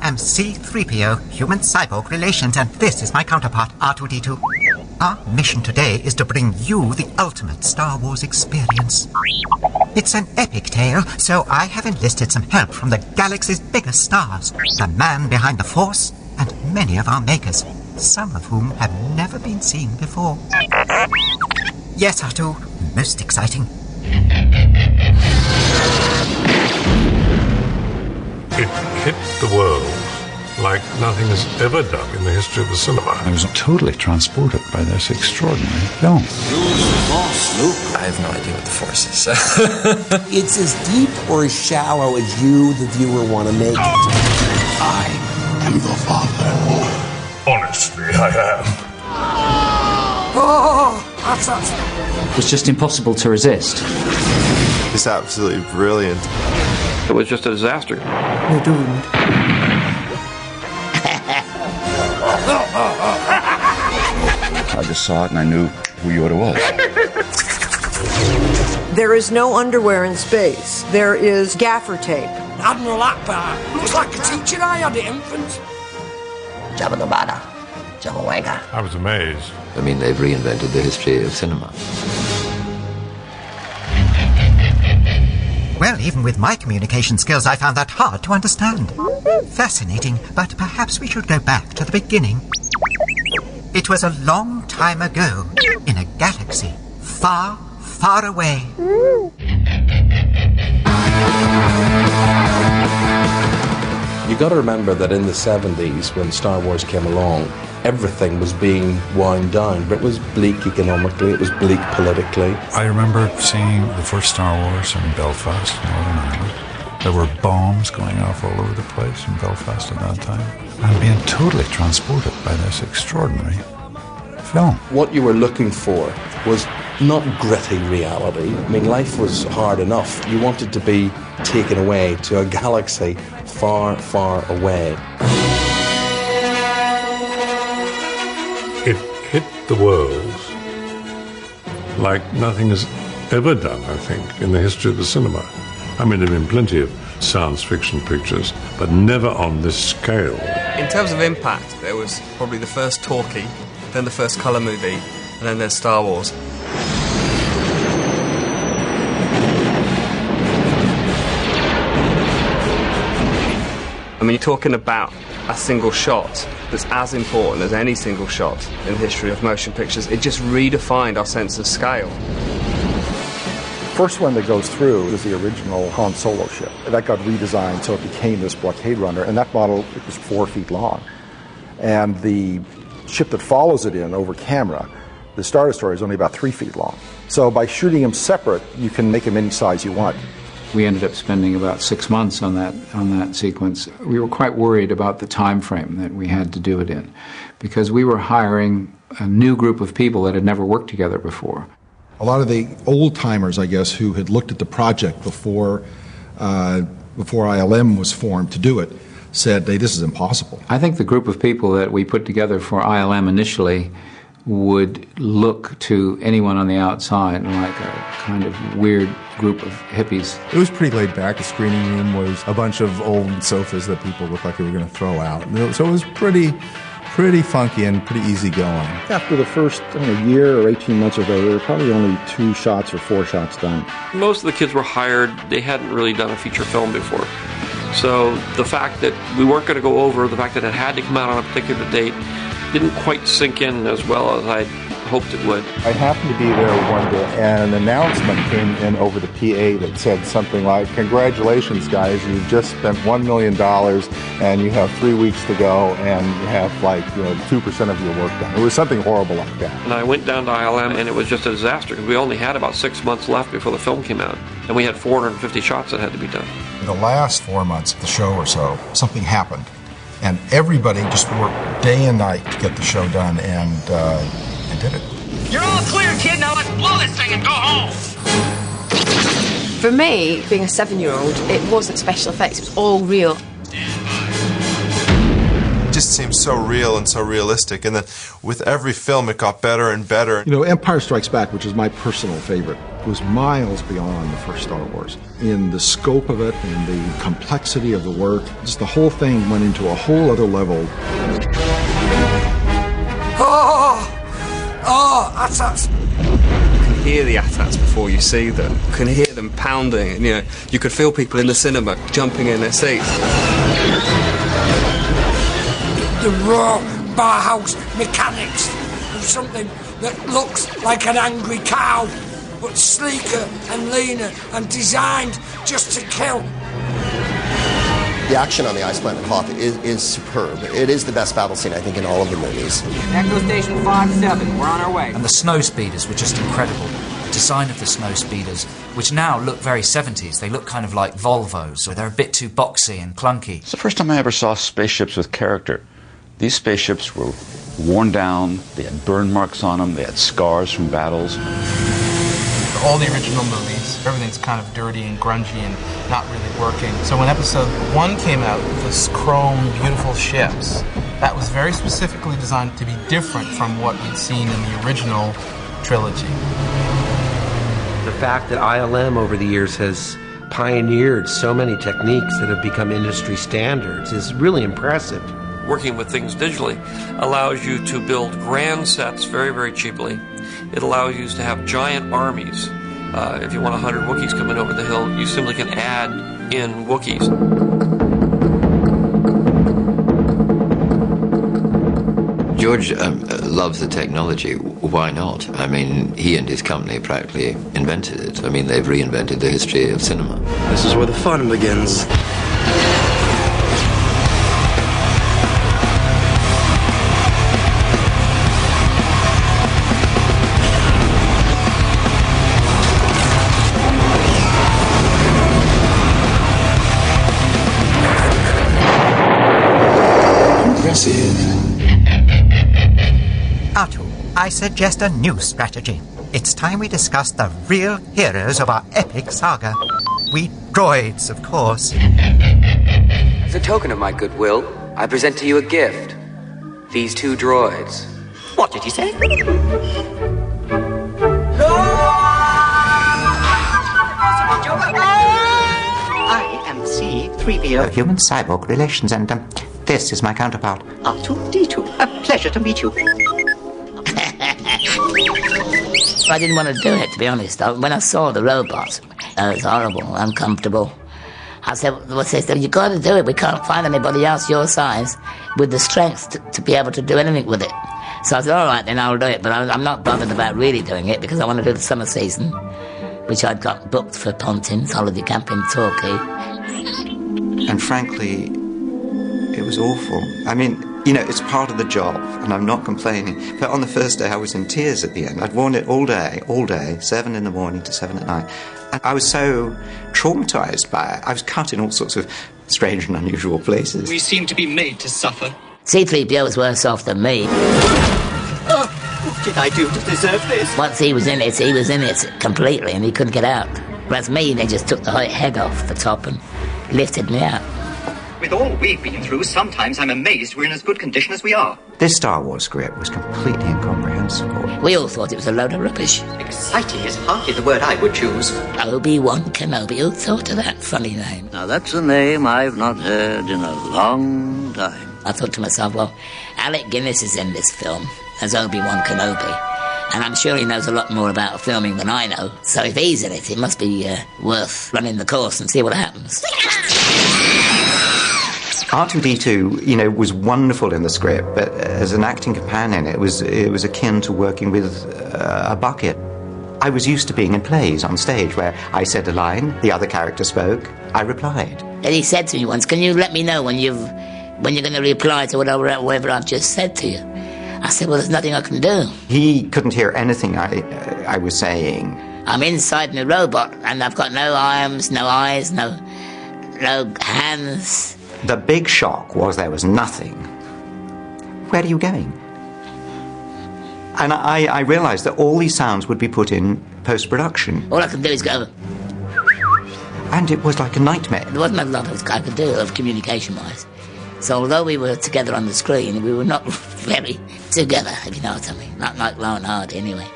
am C-3PO, Human Cyborg Relations, and this is my counterpart, R2-D2. Our mission today is to bring you the ultimate Star Wars experience. It's an epic tale, so I have enlisted some help from the galaxy's biggest stars, the man behind the Force, and many of our makers, some of whom have never been seen before. Yes, R2, most exciting. It hit the world like nothing has ever done in the history of the cinema. I was totally transported by this extraordinary film. Use the Force, Luke. I have no idea what the Force is. It's as deep or as shallow as you, the viewer, want to make it. I am your father. Honestly, I am. Oh, that's us. It was just impossible to resist. It's absolutely brilliant. It was just a disaster. You're doomed. I just saw it and I knew who Yoda was. There is no underwear in space. There is gaffer tape. Admiral Akbar. Looks like a teacher I had at infant. Jabba the Bada. Jabba Wanga. I was amazed. I mean, they've reinvented the history of cinema. Well, even with my communication skills, I found that hard to understand. Fascinating, but perhaps we should go back to the beginning. It was a long time ago, in a galaxy far, far away. You got to remember that in the 70s, when Star Wars came along, everything was being wound down. But it was bleak economically, it was bleak politically. I remember seeing the first Star Wars in Belfast, Northern Ireland. There were bombs going off all over the place in Belfast at that time. And being totally transported by this extraordinary film. What you were looking for was not gritty reality. I mean, life was hard enough. You wanted to be taken away to a galaxy far, far away. It hit the world like nothing has ever done, I think, in the history of the cinema. I mean, there have been plenty of science fiction pictures, but never on this scale. In terms of impact, there was probably the first talkie, then the first colour movie, and then there's Star Wars. I mean, you're talking about a single shot that's as important as any single shot in the history of motion pictures. It just redefined our sense of scale. First one that goes through is the original Han Solo ship. That got redesigned so it became this blockade runner, and that model it was 4 feet long. And the ship that follows it in over camera, the Star Destroyer, is only about 3 feet long. So by shooting them separate, you can make them any size you want. We ended up spending about 6 months on that sequence. We were quite worried about the time frame that we had to do it in, because we were hiring a new group of people that had never worked together before. A lot of the old-timers, I guess, who had looked at the project before ILM was formed to do it, said, hey, this is impossible. I think the group of people that we put together for ILM initially would look to anyone on the outside like a kind of weird group of hippies. It was pretty laid back. The screening room was a bunch of old sofas that people looked like they were going to throw out. So it was pretty funky and pretty easy going. After the first year or 18 months or so, there were probably only 2 shots or 4 shots done. Most of the kids were hired. They hadn't really done a feature film before. So the fact that we weren't going to go over, the fact that it had to come out on a particular date, didn't quite sink in as well as I'd hoped it would. I happened to be there one day, and an announcement came in over the PA that said something like, congratulations, guys, you've just spent $1 million, and you have 3 weeks to go, and you have 2% of your work done. It was something horrible like that. And I went down to ILM, and it was just a disaster, because we only had about 6 months left before the film came out, and we had 450 shots that had to be done. In the last 4 months of the show or so, something happened. And everybody just worked day and night to get the show done, and did it. You're all clear, kid. Now let's blow this thing and go home. For me, being a 7-year-old, it wasn't special effects. It was all real. It just seems so real and so realistic. And then with every film, it got better and better. Empire Strikes Back, which is my personal favorite was miles beyond the first Star Wars in the scope of it and the complexity of the work. Just the whole thing went into a whole other level. AT-ATs. You can hear the AT-ATs before you see them. You can hear them pounding, and you could feel people in the cinema jumping in their seats. The raw Bauhaus mechanics of something that looks like an angry cow, but sleeker and leaner and designed just to kill. The action on the Ice Planet Hoth is superb. It is the best battle scene, I think, in all of the movies. Echo Station 5-7, we're on our way. And the snow speeders were just incredible. The design of the snow speeders, which now look very 70s, they look kind of like Volvos, so they're a bit too boxy and clunky. It's the first time I ever saw spaceships with character. These spaceships were worn down, they had burn marks on them, they had scars from battles. All the original movies, everything's kind of dirty and grungy and not really working. So when episode 1 came out, this chrome, beautiful ships, that was very specifically designed to be different from what we'd seen in the original trilogy. The fact that ILM over the years has pioneered so many techniques that have become industry standards is really impressive. Working with things digitally allows you to build grand sets very, very cheaply. It allows you to have giant armies. If you want 100 Wookiees coming over the hill, you simply can add in Wookiees. George loves the technology. Why not? I mean, he and his company practically invented it. I mean, they've reinvented the history of cinema. This is where the fun begins. R2, I suggest a new strategy. It's time we discuss the real heroes of our epic saga. We droids, of course. As a token of my goodwill, I present to you a gift. These 2 droids. What did you say? I am C-3PO. Human cyborg relations, and this is my counterpart. R2-D2. A pleasure to meet you. I didn't want to do it, to be honest. When I saw the robots, it was horrible, uncomfortable. I said, you've got to do it. We can't find anybody else your size with the strength to be able to do anything with it. So I said, all right, then I'll do it. But I'm not bothered about really doing it because I want to do the summer season, which I'd got booked for Pontins, holiday camp in Torquay. And frankly, it was awful. I mean, it's part of the job, and I'm not complaining. But on the first day, I was in tears at the end. I'd worn it all day, 7 in the morning to 7 at night. And I was so traumatized by it. I was cut in all sorts of strange and unusual places. We seem to be made to suffer. C-3PO was worse off than me. What did I do to deserve this? Once he was in it completely, and he couldn't get out. Whereas me, they just took the head off the top and lifted me out. With all we've been through, sometimes I'm amazed we're in as good condition as we are. This Star Wars script was completely incomprehensible. We all thought it was a load of rubbish. Exciting is hardly the word I would choose. Obi-Wan Kenobi. Who thought of that funny name? Now, that's a name I've not heard in a long time. I thought to myself, well, Alec Guinness is in this film as Obi-Wan Kenobi. And I'm sure he knows a lot more about filming than I know. So if he's in it, it must be worth running the course and see what happens. R2-D2, was wonderful in the script, but as an acting companion, it was akin to working with a bucket. I was used to being in plays on stage where I said a line, the other character spoke, I replied. And he said to me once, can you let me know when you're going to reply to whatever I've just said to you? I said, well, there's nothing I can do. He couldn't hear anything I was saying. I'm inside my robot, and I've got no arms, no eyes, no hands. The big shock was there was nothing. Where are you going? And I realised that all these sounds would be put in post-production. All I can do is go. And it was like a nightmare. There wasn't a lot I could do of communication-wise. So although we were together on the screen, we were not very together, if you know what I mean. Not like Lauren Hardy, anyway.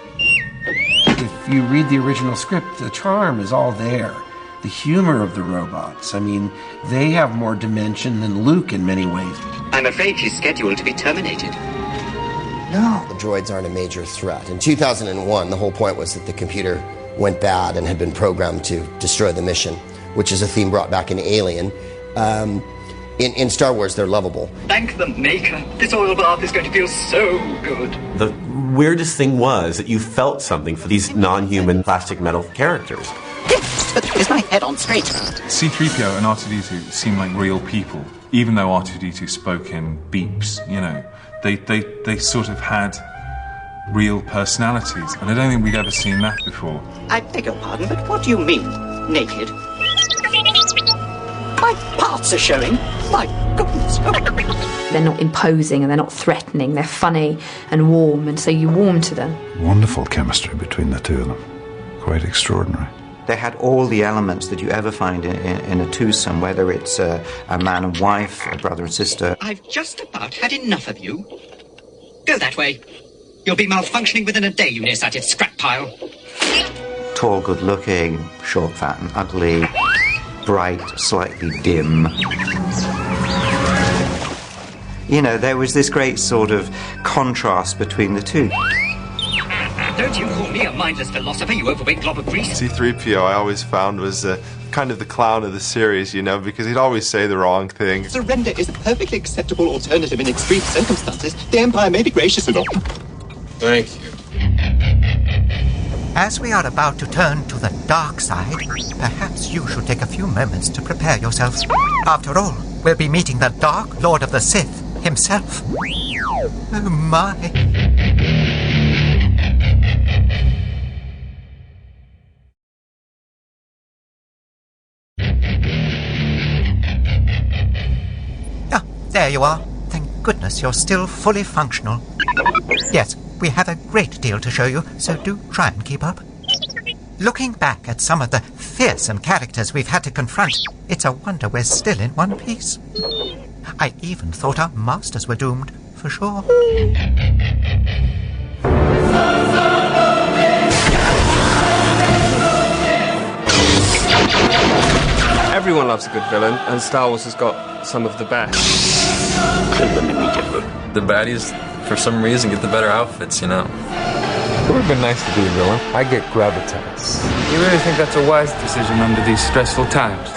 you read the original script, the charm is all there. The humor of the robots. I mean, they have more dimension than Luke in many ways. I'm afraid he's scheduled to be terminated. No. The droids aren't a major threat. In 2001, the whole point was that the computer went bad and had been programmed to destroy the mission, which is a theme brought back in Alien. In Star Wars, they're lovable. Thank the Maker. This oil bath is going to feel so good. The weirdest thing was that you felt something for these non-human plastic metal characters. Is my head on straight? C-3PO and R2-D2 seem like real people, even though R2-D2 spoke in beeps, you know. They sort of had real personalities, and I don't think we'd ever seen that before. I beg your pardon, but what do you mean, naked? My parts are showing. My goodness. They're not imposing and they're not threatening. They're funny and warm, and so you warm to them. Wonderful chemistry between the two of them. Quite extraordinary. They had all the elements that you ever find in a twosome, whether it's a man and wife, a brother and sister. I've just about had enough of you. Go that way. You'll be malfunctioning within a day, you nearsighted scrap pile. Tall, good-looking, short, fat and ugly, bright, slightly dim. You know, there was this great sort of contrast between the two. Don't you call me a mindless philosopher, you overweight glob of grease. C-3PO I always found was kind of the clown of the series, you know, because he'd always say the wrong thing. Surrender is a perfectly acceptable alternative in extreme circumstances. The Empire may be gracious enough. Thank you. As we are about to turn to the dark side, perhaps you should take a few moments to prepare yourselves. After all, we'll be meeting the Dark Lord of the Sith himself. Oh my. Ah, there you are. Thank goodness you're still fully functional. Yes, we have a great deal to show you, so do try and keep up. Looking back at some of the fearsome characters we've had to confront, it's a wonder we're still in one piece. I even thought our masters were doomed, for sure. Everyone loves a good villain, and Star Wars has got some of the best. The baddies, for some reason, get the better outfits, you know. It would have been nice to be a villain. I get gravitas. You really think that's a wise decision under these stressful times?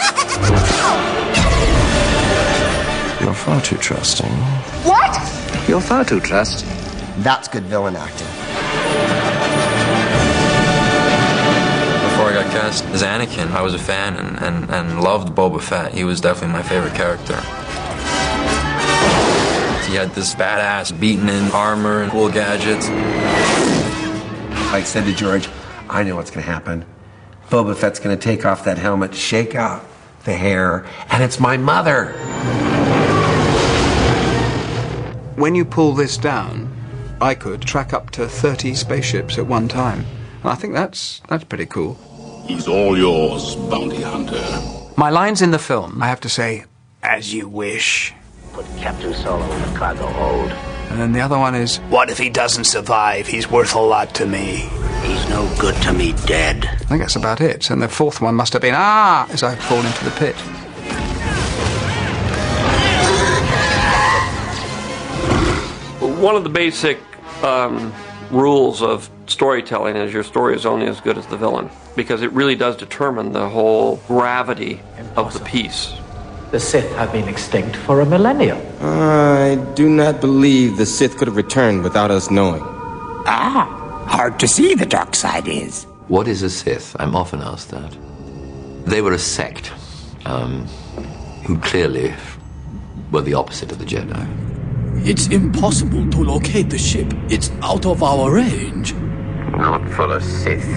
You're far too trusting. What? You're far too trusting. That's good villain acting. Before I got cast as Anakin, I was a fan and loved Boba Fett. He was definitely my favorite character. He had this badass, beaten-in armor and cool gadgets. I said to George, I know what's going to happen. Boba Fett's going to take off that helmet, shake out the hair, and it's my mother. When you pull this down, I could track up to 30 spaceships at one time. And I think that's pretty cool. He's all yours, bounty hunter. My lines in the film, I have to say, as you wish. Put Captain Solo in the cargo hold. And then the other one is, what if he doesn't survive? He's worth a lot to me. He's no good to me dead. I think that's about it. And the fourth one must have been, as I fall into the pit. One of the basic rules of storytelling is your story is only as good as the villain, because it really does determine the whole gravity of the piece. The Sith have been extinct for a millennium. I do not believe the Sith could have returned without us knowing. Hard to see the dark side is. What is a Sith? I'm often asked that. They were a sect who clearly were the opposite of the Jedi. It's impossible to locate the ship. It's out of our range. Not full of Sith.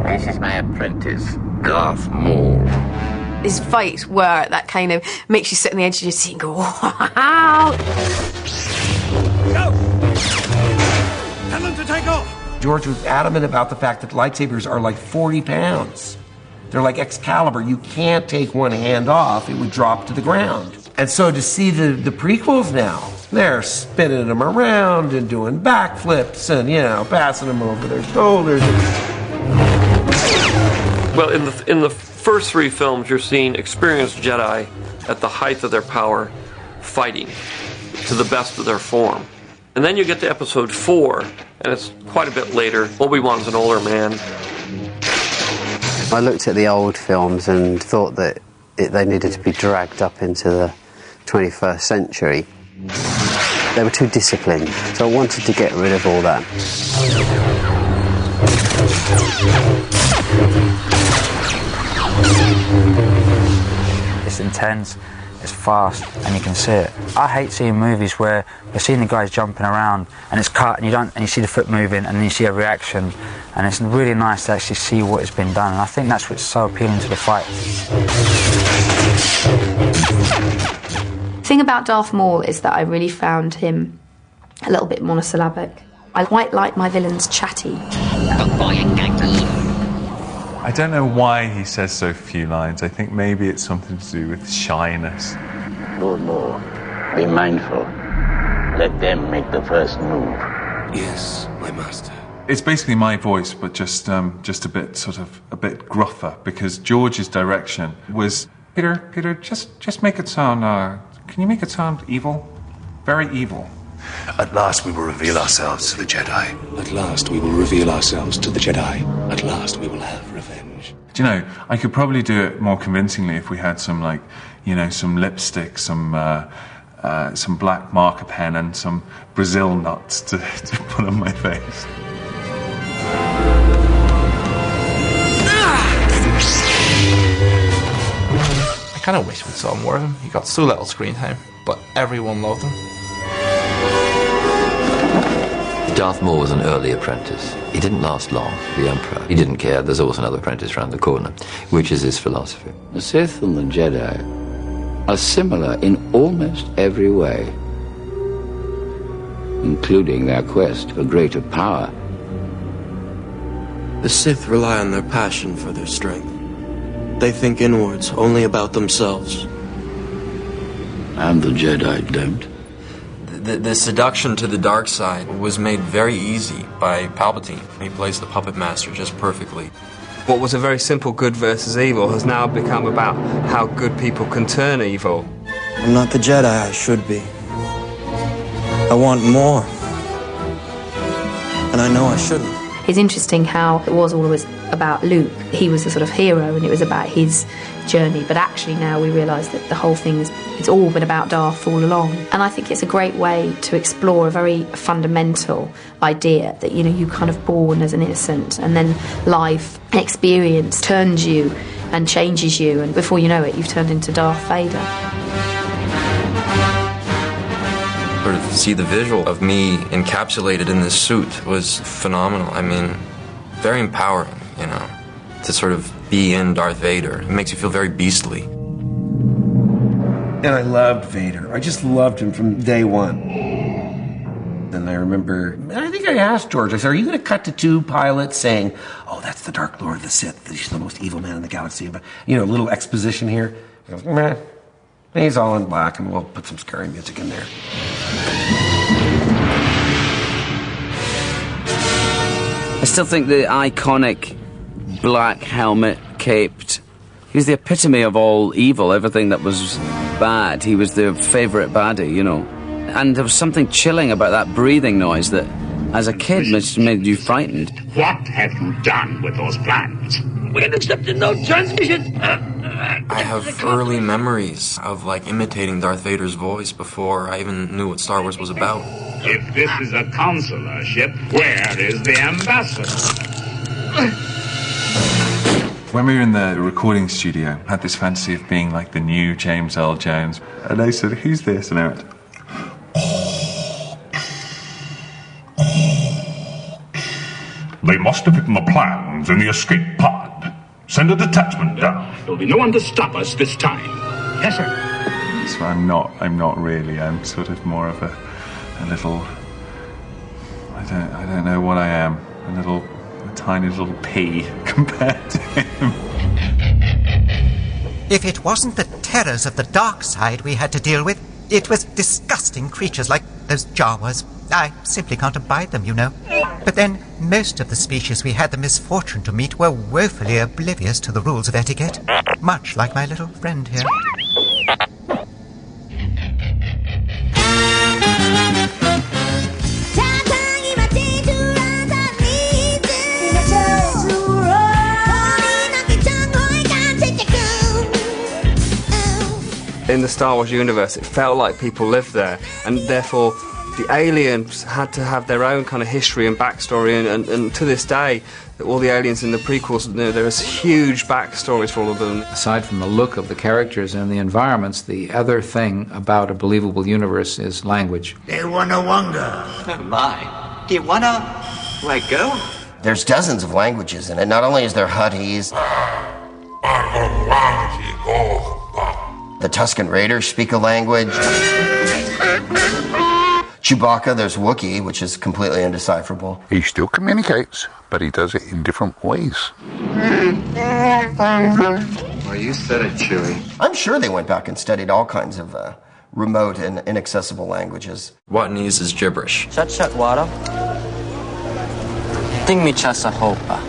This is my apprentice, Darth Maul. These fights where that kind of makes you sit on the edge of your seat and go, wow. Go! Tell them to take off! George was adamant about the fact that lightsabers are like 40 pounds. They're like Excalibur. You can't take one hand off. It would drop to the ground. And so to see the prequels now, They're spinning them around and doing backflips and, passing them over their shoulders. Well, in the first three films, you're seeing experienced Jedi at the height of their power, fighting to the best of their form. And then you get to episode 4, and it's quite a bit later. Obi-Wan's an older man. I looked at the old films and thought that they needed to be dragged up into the 21st century. They were too disciplined, so I wanted to get rid of all that. It's intense, it's fast, and you can see it. I hate seeing movies where you're seeing the guys jumping around and it's cut and you see the foot moving and then you see a reaction, and it's really nice to actually see what has been done, and I think that's what's so appealing to the fight. The thing about Darth Maul is that I really found him a little bit monosyllabic. I quite like my villains chatty. I don't know why he says so few lines. I think maybe it's something to do with shyness. Lord Maul, be mindful. Let them make the first move. Yes, my master. It's basically my voice, but just a bit gruffer, because George's direction was, Peter, just make it sound, can you make it sound evil? Very evil. At last we will reveal ourselves to the Jedi. At last we will reveal ourselves to the Jedi. At last we will have revenge. Do you know, I could probably do it more convincingly if we had some, some lipstick, some black marker pen and some Brazil nuts to put on my face. I kind of wish we saw more of him. He got so little screen time, but everyone loved him. Darth Maul was an early apprentice. He didn't last long, the Emperor. He didn't care. There's always another apprentice around the corner, which is his philosophy. The Sith and the Jedi are similar in almost every way, including their quest for greater power. The Sith rely on their passion for their strength. They think inwards, only about themselves. And the Jedi don't. The seduction to the dark side was made very easy by Palpatine. He plays the puppet master just perfectly. What was a very simple good versus evil has now become about how good people can turn evil. I'm not the Jedi I should be. I want more. And I know I shouldn't. It's interesting how it was always about Luke. He was the sort of hero and it was about his journey, but actually now we realise that the whole thing it's all been about Darth all along. And I think it's a great way to explore a very fundamental idea that, you kind of born as an innocent and then life and experience turns you and changes you, and before you know it, you've turned into Darth Vader. Sort of see the visual of me encapsulated in this suit was phenomenal. I mean, very empowering, to sort of be in Darth Vader. It makes you feel very beastly. And I loved Vader. I just loved him from day one. And I remember, I think I asked George, I said, are you going to cut to two pilots saying, oh, that's the Dark Lord of the Sith, he's the most evil man in the galaxy, but, a little exposition here. He goes, meh. He's all in black, and we'll put some scary music in there. I still think the iconic black helmet, caped, he was the epitome of all evil, everything that was bad. He was the favourite baddie, And there was something chilling about that breathing noise that, as a kid, made you frightened. What have you done with those plans? We have accepted no transmission. I have early memories of, imitating Darth Vader's voice before I even knew what Star Wars was about. If this is a consular ship, where is the ambassador? When we were in the recording studio, I had this fantasy of being like the new James Earl Jones. And they said, who's this? And I went, They must have hidden the plans in the escape pod. Send a detachment down. There'll be no one to stop us this time. Yes, sir. So I'm not really. I'm sort of more of a little, I don't know what I am. A tiny little pea compared to him. If it wasn't the terrors of the dark side we had to deal with, It was disgusting creatures like those Jawas. I simply can't abide them, you know. But then, most of the species we had the misfortune to meet were woefully oblivious to the rules of etiquette. Much like my little friend here. In the Star Wars universe, it felt like people lived there, and therefore the aliens had to have their own kind of history and backstory, and to this day, all the aliens in the prequels, there's huge backstories for all of them. Aside from the look of the characters and the environments, the other thing about a believable universe is language. They wanna wonder. Oh my. Do you wanna let go? There's dozens of languages in it. Not only is there Huttese, the Tusken Raiders speak a language. Chewbacca, there's Wookiee, which is completely indecipherable. He still communicates, but he does it in different ways. Well, you said it, Chewie. I'm sure they went back and studied all kinds of remote and inaccessible languages. Wattanese is gibberish. Wara. Ting mi chasa hopa.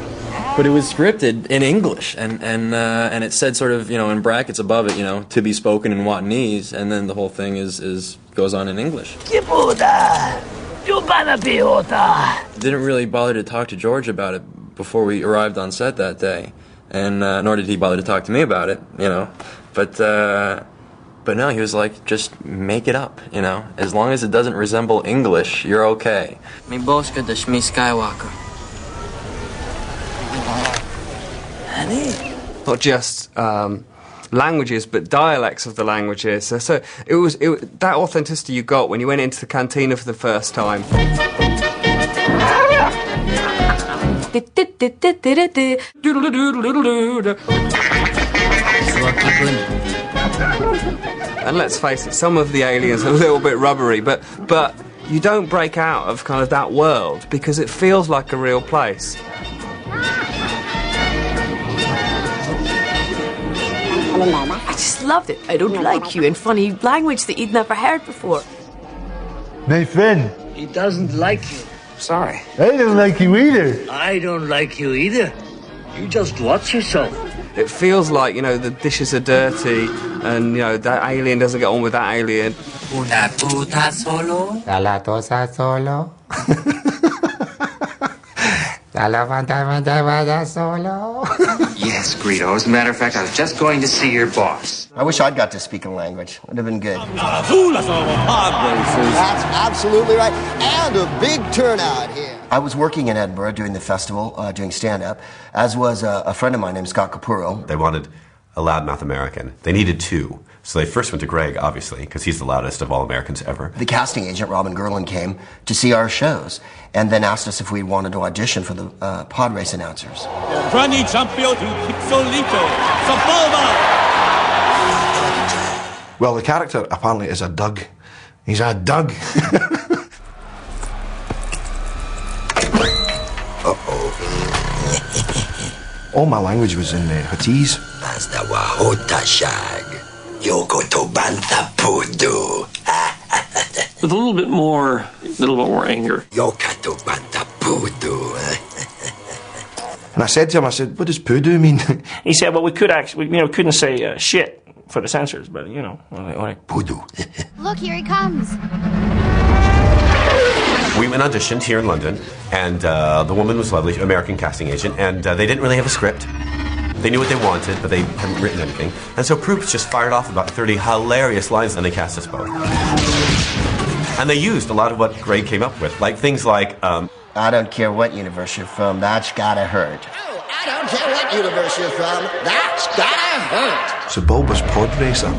But it was scripted in English, and it said sort of, in brackets above it, to be spoken in Wattanese, and then the whole thing goes on in English. Didn't really bother to talk to George about it before we arrived on set that day, and nor did he bother to talk to me about it, But no, he was like, just make it up, As long as it doesn't resemble English, you're okay. Mi boska da Shmi Skywalker. Not just languages, but dialects of the languages. So it was that authenticity you got when you went into the cantina for the first time. And let's face it, some of the aliens are a little bit rubbery, but you don't break out of kind of that world because it feels like a real place. I just loved it. I don't like you in funny language that you'd never heard before. Nathan. He doesn't like you. Sorry. I don't like you either. I don't like you either. You just watch yourself. It feels like, the dishes are dirty and, that alien doesn't get on with that alien. Una puta solo. La tosa solo. Yes, Greedo. As a matter of fact, I was just going to see your boss. I wish I'd got to speak a language. Would have been good. That's absolutely right. And a big turnout here. I was working in Edinburgh doing the festival, doing stand-up, as was a friend of mine named Scott Capurro. They wanted a loudmouth American. They needed two. So they first went to Greg, obviously, because he's the loudest of all Americans ever. The casting agent, Robin Gerland, came to see our shows and then asked us if we wanted to audition for the pod race announcers. Running champion to Pixolito, Sapova! Well, the character apparently is a Doug. He's a Doug. All my language was in Huttese. With a little bit more anger. And I said to him, what does poodoo mean? He said, well, we could actually, couldn't say shit for the censors, but, like poodoo. Look, here he comes. We went auditioned here in London, and the woman was lovely, American casting agent, and they didn't really have a script. They knew what they wanted, but they hadn't written anything. And so Proops just fired off about 30 hilarious lines, and they cast us both. And they used a lot of what Greg came up with, like things like, I don't care what universe you're from, that's gotta hurt. Oh, I don't care what universe you're from, that's gotta hurt. So Bulbous Pod Racer.